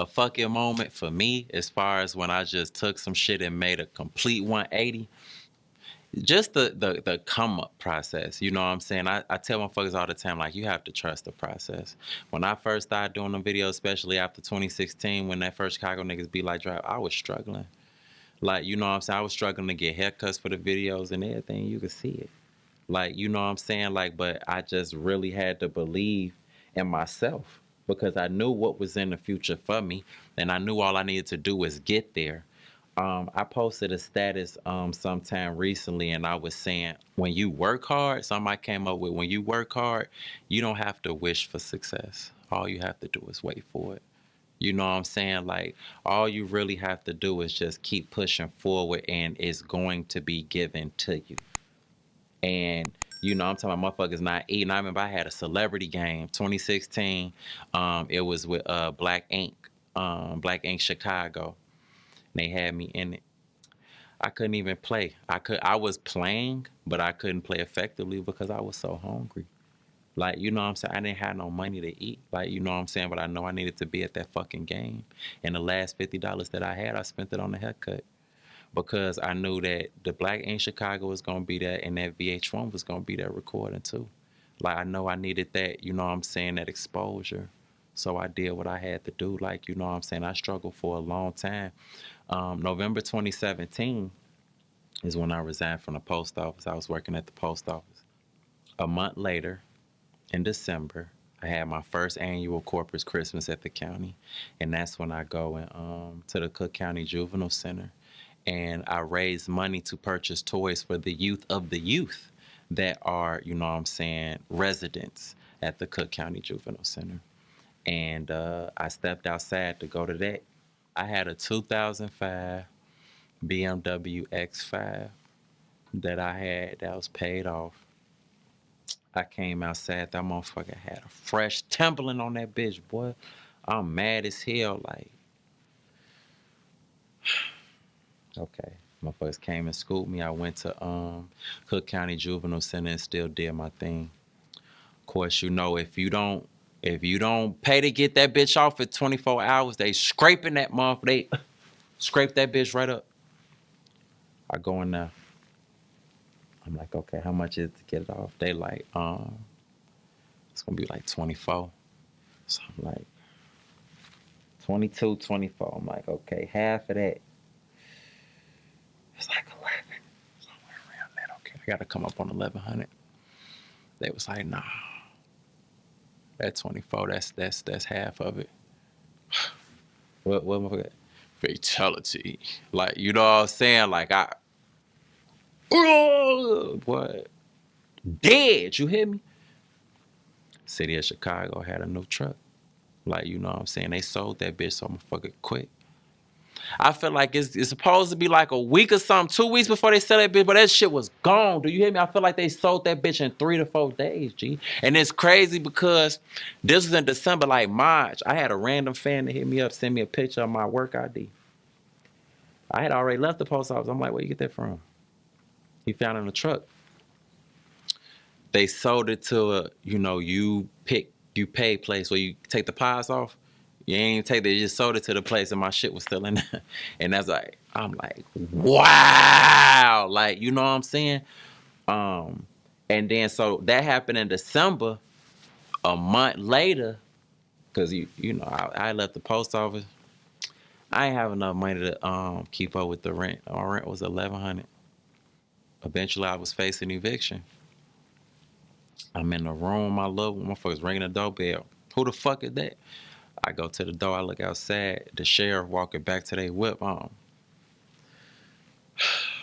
a fucking moment for me, as far as when I just took some shit and made a complete 180. Just the come up process, you know what I'm saying? I tell motherfuckers all the time, like, you have to trust the process. When I first started doing them videos, especially after 2016, when that first Chicago Niggas Be Like drop, I was struggling. Like, you know what I'm saying? I was struggling to get haircuts for the videos and everything. You could see it. Like, you know what I'm saying? Like, but I just really had to believe in myself because I knew what was in the future for me, and I knew all I needed to do was get there. I posted a status sometime recently, and I was saying, when you work hard, somebody came up with, when you work hard, you don't have to wish for success. All you have to do is wait for it. You know what I'm saying? Like, all you really have to do is just keep pushing forward, and it's going to be given to you. And you know, I'm talking about motherfuckers not eating. I remember I had a celebrity game, 2016. It was with Black Ink, Black Ink Chicago. They had me in it. I couldn't even play. I was playing, but I couldn't play effectively because I was so hungry. Like, you know what I'm saying? I didn't have no money to eat. Like, you know what I'm saying? But I know I needed to be at that fucking game. And the last $50 that I had, I spent it on the haircut. Because I knew that the Black Ink Chicago was gonna be there, and that VH1 was gonna be there recording too. Like, I know I needed that, you know what I'm saying, that exposure. So I did what I had to do. Like, you know what I'm saying? I struggled for a long time. November 2017 is when I resigned from the post office. I was working at the post office. A month later, in December, I had my first annual Corporate Christmas at the county, and that's when I go to the Cook County Juvenile Center, and I raise money to purchase toys for the youth of the youth that are, you know what I'm saying, residents at the Cook County Juvenile Center. And I stepped outside to go to that. I had a 2005 BMW X5 that I had that was paid off. I came outside, that motherfucker had a fresh Timberland on that bitch, boy. I'm mad as hell, like, okay. Motherfuckers came and scooped me. I went to Cook County Juvenile Center and still did my thing. Of course, you know, if you don't pay to get that bitch off for 24 hours, they scraping that motherfucker. They scrape that bitch right up. I go in there. I'm like, okay, how much is it to get it off? They like, it's gonna be like 24. So I'm like, 22, 24. I'm like, okay, half of that. It's like 11. Somewhere around that. Okay, I gotta come up on 1100. They was like, nah, that 24, that's half of it. What motherfucker? Fatality. Like, you know what I'm saying? Like, what? Dead, you hear me? City of Chicago had a new truck. Like, you know what I'm saying? They sold that bitch, so I'm gonna fucking quit. I feel like it's supposed to be like a week or something, 2 weeks before they sell that bitch, but that shit was gone. Do you hear me? I feel like they sold that bitch in 3 to 4 days, G. And it's crazy because this was in December, like March. I had a random fan that hit me up, send me a picture of my work ID. I had already left the post office. I'm like, where you get that from? He found it in the truck. They sold it to a, you know, you pay place where you take the pies off. You ain't even take that, you just sold it to the place and my shit was still in there. And that's like, I'm like, wow. Like, you know what I'm saying? And then so that happened in December. A month later, because you know, I left the post office. I ain't have enough money to keep up with the rent. Our rent was $1,100. Eventually I was facing eviction. I'm in the room, my little motherfuckers ringing the doorbell. Who the fuck is that? I go to the door, I look outside, the sheriff walking back to their whip.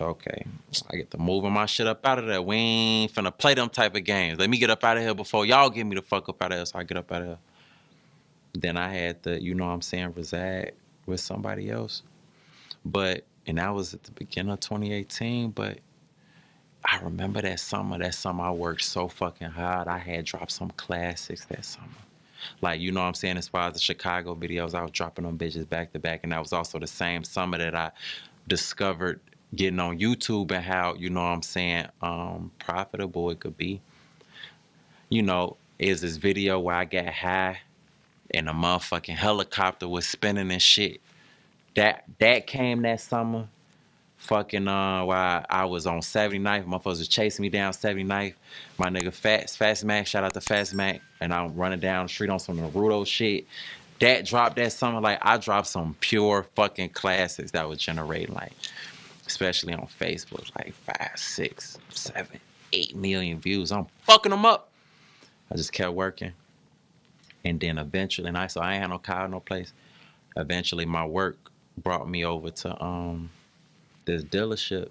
Okay, I get to moving my shit up out of there. We ain't finna play them type of games. Let me get up out of here before y'all get me the fuck up out of here. So I get up out of here. Then I had to, you know what I'm saying, reside with somebody else. But, and that was at the beginning of 2018, but I remember that summer I worked so fucking hard. I had dropped some classics that summer. Like, you know what I'm saying, as far as the Chicago videos, I was dropping them bitches back to back. And that was also the same summer that I discovered getting on YouTube and how, you know what I'm saying, profitable it could be. You know, is this video where I got high and the motherfucking helicopter was spinning and shit. That came that summer. Fucking while I was on 79th, motherfuckers was chasing me down 79th. My nigga Fast Mac, shout out to Fast Mac, and I'm running down the street on some Naruto shit. That dropped that summer. Like, I dropped some pure fucking classics that was generating, like, especially on Facebook, like 5, 6, 7, 8 million views. I'm fucking them up. I just kept working. And then eventually, so I ain't had no car, no place. Eventually my work brought me over to this dealership.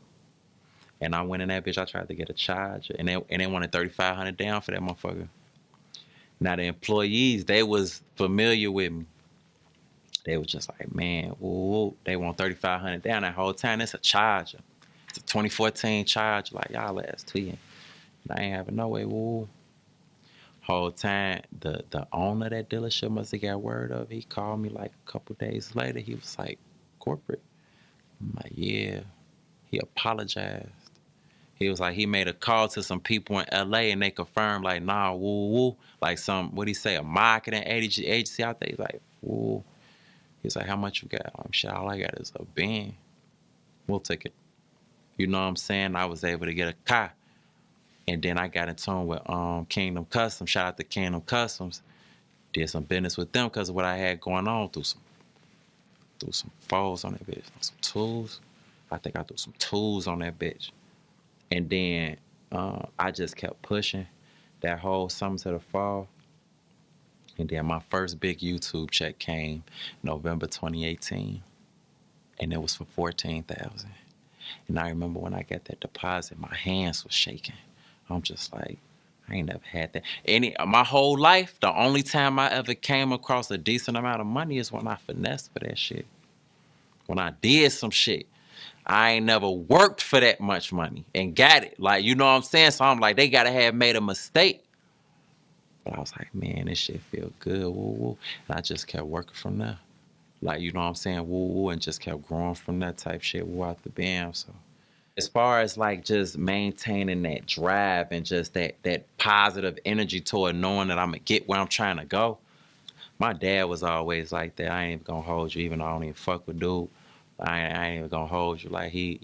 And I went in that bitch, I tried to get a charger. And they wanted $3,500 down for that motherfucker. Now the employees, they was familiar with me. They was just like, man, whoa, they want $3,500 down that whole time. It's a charger. It's a 2014 charger. Like, y'all ass tweeting. I ain't having no way, whoa. Whole time, the owner of that dealership must have got word of it. He called me like a couple days later. He was like, corporate. I'm like, yeah. He apologized. He was like, he made a call to some people in LA and they confirmed, like, nah, woo woo. Like what'd he say, a marketing agency out there? He's like, woo. He's like, how much you got? I'm shit, all I got is a bin. We'll take it. You know what I'm saying? I was able to get a car. And then I got in tune with Kingdom Customs. Shout out to Kingdom Customs. Did some business with them because of what I had going on. Threw some foes on that bitch. Some tools. I think I threw some tools on that bitch. And then I just kept pushing that whole summer to the fall. And then my first big YouTube check came November 2018. And it was for $14,000. And I remember when I got that deposit, my hands was shaking. I'm just like, I ain't never had that. My whole life, the only time I ever came across a decent amount of money is when I finessed for that shit. When I did some shit. I ain't never worked for that much money and got it. Like, you know what I'm saying? So I'm like, they gotta have made a mistake. But I was like, man, this shit feel good, woo woo. And I just kept working from there. Like, you know what I'm saying? Woo woo, and just kept growing from that type shit, woo out the bam. So as far as like just maintaining that drive and just that positive energy toward knowing that I'm gonna get where I'm trying to go. My dad was always like that. I ain't even gonna hold you, even though I don't even fuck with dude. I ain't even gonna hold you. Like he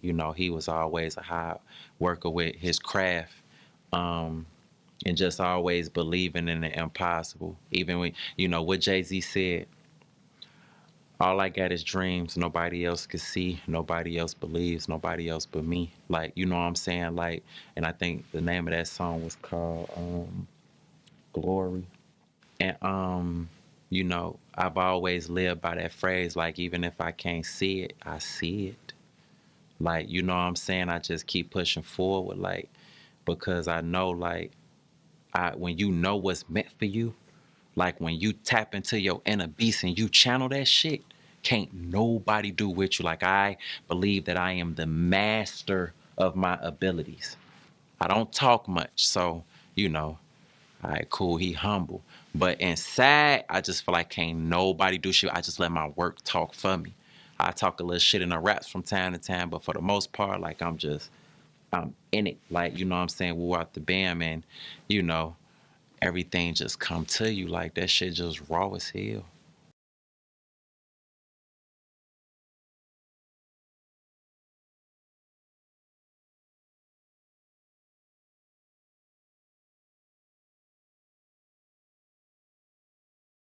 was always a hard worker with his craft. And just always believing in the impossible. Even when, what Jay-Z said, all I got is dreams. Nobody else can see. Nobody else believes. Nobody else but me. Like, you know what I'm saying? Like, and I think the name of that song was called Glory. And I've always lived by that phrase. Like, even if I can't see it, I see it. Like, you know what I'm saying? I just keep pushing forward, like, because I know, like, when you know what's meant for you, like when you tap into your inner beast and you channel that shit, can't nobody do with you. Like, I believe that I am the master of my abilities. I don't talk much, so, all right, cool, he humble. But inside, I just feel like can't nobody do shit. I just let my work talk for me. I talk a little shit in the raps from time to time, but for the most part, like, I'm in it. Like, you know what I'm saying? We're out the bam and, everything just come to you. Like, that shit just raw as hell.